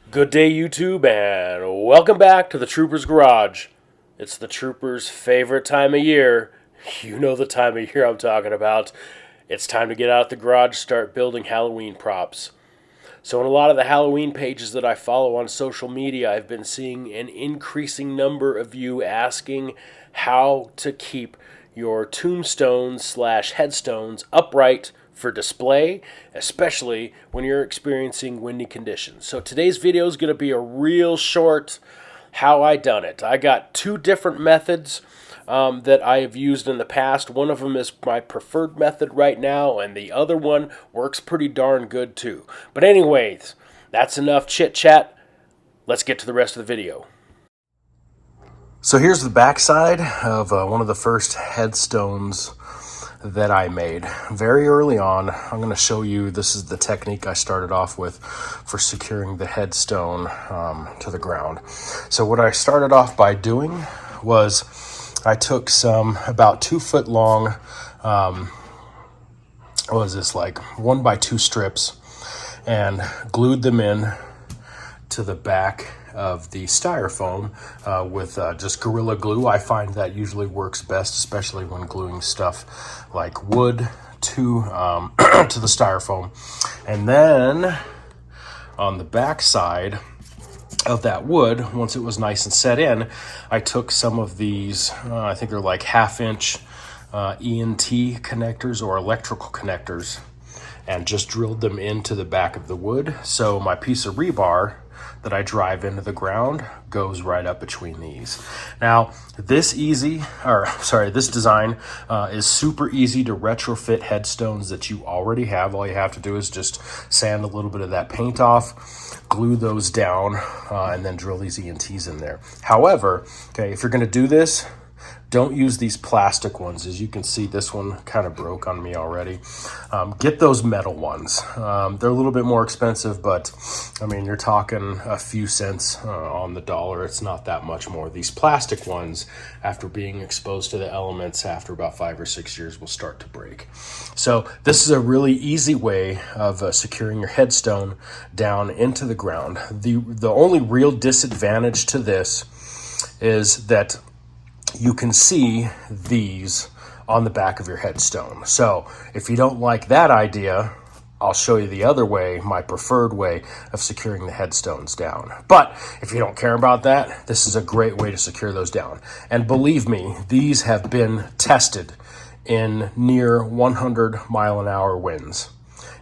Good day, YouTube, and welcome back to the Trooper's Garage. It's the Trooper's favorite time of year. You know the time of year I'm talking about. It's time to get out the garage, start building Halloween props. So in a lot of the Halloween pages that I follow on social media, I've been seeing an increasing number of you asking how to keep your tombstones / headstones upright for display, especially when you're experiencing windy conditions. So today's video is going to be a real short how I done it. I got two different methods that I have used in the past. One of them is my preferred method right now, and the other one works pretty darn good too. But anyways, that's enough chit chat. Let's get to the rest of the video. So here's the backside of one of the first headstones that I made very early on. I'm going to show you, this is the technique I started off with for securing the headstone to the ground. So what I started off by doing was I took some about 2 foot long, what was this, like 1x2 strips, and glued them in to the back of the styrofoam with just Gorilla Glue. I find that usually works best, especially when gluing stuff like wood to to the styrofoam. And then on the back side of that wood, once it was nice and set in, I took some of these, I think they're like 1/2 inch ENT connectors or electrical connectors, and just drilled them into the back of the wood. So my piece of rebar that I drive into the ground goes right up between these. Now, this design is super easy to retrofit headstones that you already have. All you have to do is just sand a little bit of that paint off, glue those down, and then drill these ENTs in there. However, okay, if you're going to do this, don't use these plastic ones. As you can see, this one kind of broke on me already. Get those metal ones. They're a little bit more expensive, but I mean, you're talking a few cents on the dollar. It's not that much more. These plastic ones, after being exposed to the elements after about 5 or 6 years, will start to break. So this is a really easy way of securing your headstone down into the ground. The only real disadvantage to this is that you can see these on the back of your headstone. So if you don't like that idea, I'll show you the other way, my preferred way of securing the headstones down. But if you don't care about that, this is a great way to secure those down. And believe me, these have been tested in near 100-mile-an-hour winds,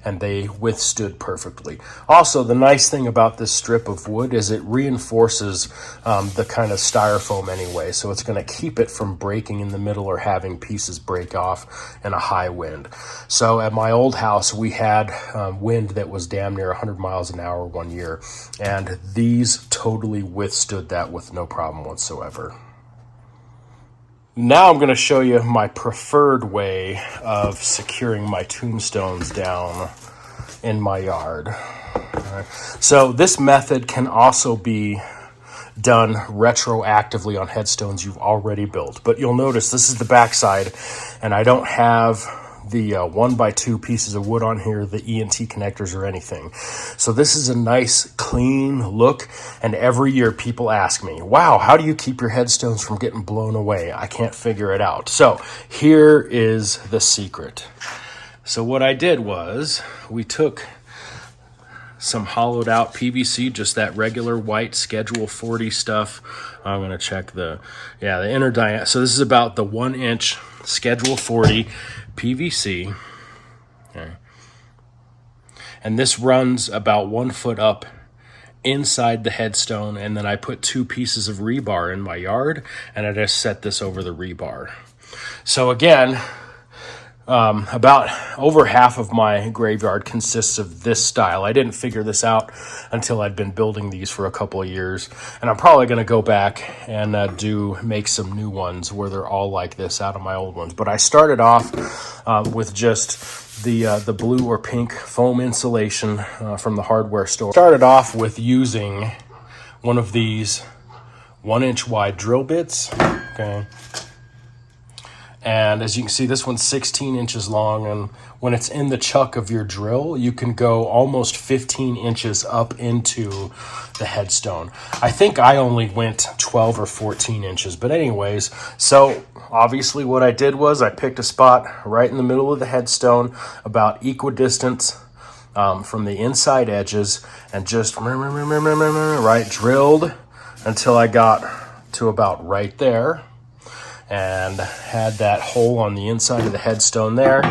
and they withstood perfectly. Also, the nice thing about this strip of wood is it reinforces the kind of styrofoam anyway, so it's going to keep it from breaking in the middle or having pieces break off in a high wind. So at my old house, we had wind that was damn near 100 miles an hour one year, and these totally withstood that with no problem whatsoever. Now I'm going to show you my preferred way of securing my tombstones down in my yard. Right. So this method can also be done retroactively on headstones you've already built. But you'll notice this is the backside, and I don't have the 1x2 pieces of wood on here, the ENT connectors or anything. So this is a nice clean look, and every year people ask me, wow, how do you keep your headstones from getting blown away? I can't figure it out. So here is the secret. So what I did was we took some hollowed out PVC, just that regular white Schedule 40 stuff. I'm going to check the inner diameter. So this is about the 1 inch Schedule 40 PVC. Okay. And this runs about 1 foot up inside the headstone, and then I put 2 pieces of rebar in my yard, and I just set this over the rebar. So again, About over half of my graveyard consists of this style. I didn't figure this out until I'd been building these for a couple of years, and I'm probably going to go back and make some new ones where they're all like this out of my old ones. But I started off with just the blue or pink foam insulation from the hardware store. Started off with using one of these 1-inch wide drill bits. Okay. And as you can see, this one's 16 inches long, and when it's in the chuck of your drill, you can go almost 15 inches up into the headstone. I think I only went 12 or 14 inches, but anyways, so obviously what I did was I picked a spot right in the middle of the headstone, about equidistant from the inside edges, and just right drilled until I got to about right there, and had that hole on the inside of the headstone there.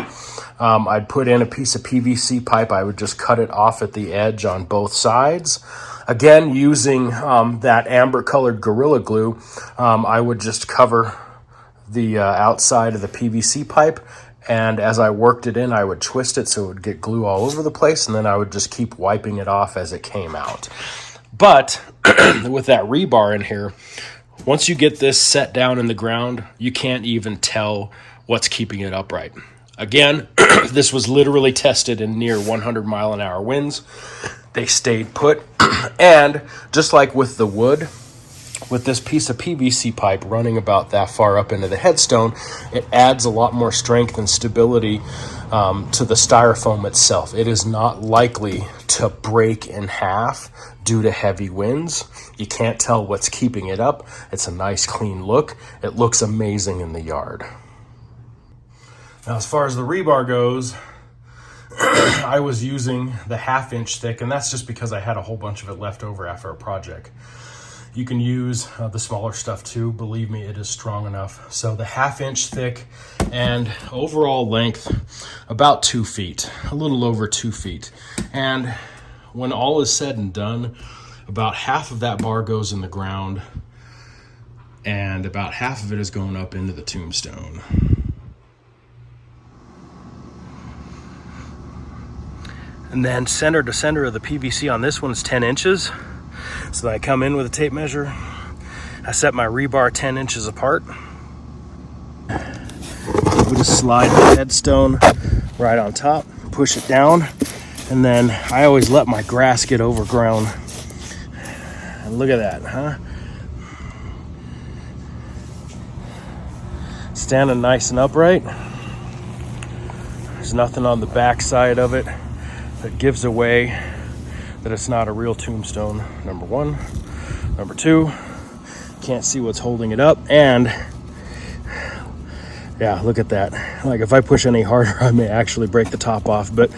I'd put in a piece of PVC pipe. I would just cut it off at the edge on both sides. Again, using that amber colored Gorilla Glue, I would just cover the outside of the PVC pipe, and as I worked it in, I would twist it so it would get glue all over the place, and then I would just keep wiping it off as it came out. But with that rebar in here, once you get this set down in the ground, you can't even tell what's keeping it upright. Again, this was literally tested in near 100-mile-an-hour winds. They stayed put. And just like with the wood, with this piece of PVC pipe running about that far up into the headstone, it adds a lot more strength and stability to the styrofoam itself. It is not likely to break in half due to heavy winds. You can't tell what's keeping it up. It's a nice clean look. It looks amazing in the yard. Now, as far as the rebar goes, I was using the 1/2-inch thick, and that's just because I had a whole bunch of it left over after a project. You can use the smaller stuff too. Believe me, it is strong enough. So the 1/2-inch thick, and overall length about 2 feet, a little over 2 feet. And when all is said and done, about half of that bar goes in the ground, and about half of it is going up into the tombstone. And then center to center of the PVC on this one is 10 inches. So I come in with a tape measure. I set my rebar 10 inches apart. We just slide the headstone right on top, push it down, and then I always let my grass get overgrown. And look at that, huh? Standing nice and upright. There's nothing on the back side of it that gives away that it's not a real tombstone, number one. Number two, can't see what's holding it up, and yeah, look at that. Like, if I push any harder, I may actually break the top off, but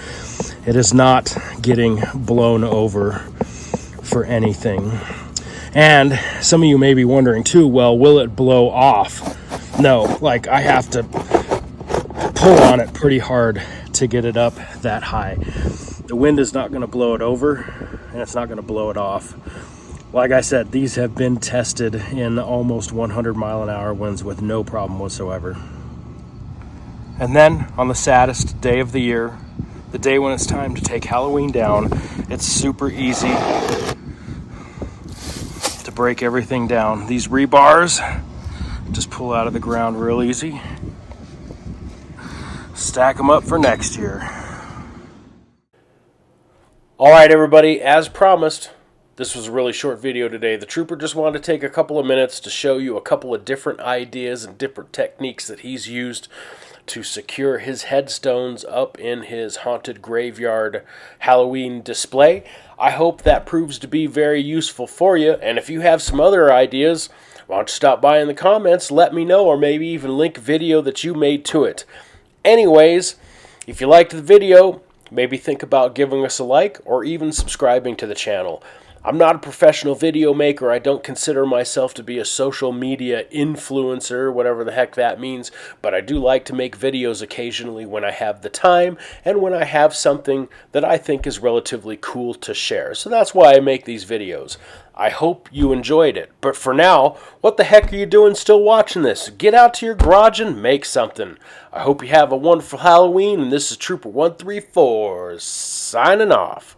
it is not getting blown over for anything. And some of you may be wondering too, well, will it blow off? No, like, I have to pull on it pretty hard to get it up that high. The wind is not going to blow it over, and it's not going to blow it off. Like I said, these have been tested in almost 100-mile-an-hour winds with no problem whatsoever. And then on the saddest day of the year, the day when it's time to take Halloween down, it's super easy to break everything down. These rebars just pull out of the ground real easy. Stack them up for next year. All right, everybody, as promised, this was a really short video today. The Trooper just wanted to take a couple of minutes to show you a couple of different ideas and different techniques that he's used to secure his headstones up in his haunted graveyard Halloween display. I hope that proves to be very useful for you, and if you have some other ideas, why don't you stop by in the comments, let me know, or maybe even link video that you made to it. Anyways, if you liked the video, maybe think about giving us a like or even subscribing to the channel. I'm not a professional video maker. I don't consider myself to be a social media influencer, whatever the heck that means, but I do like to make videos occasionally when I have the time and when I have something that I think is relatively cool to share. So that's why I make these videos. I hope you enjoyed it. But for now, what the heck are you doing still watching this? Get out to your garage and make something. I hope you have a wonderful Halloween, and this is Trooper 134 signing off.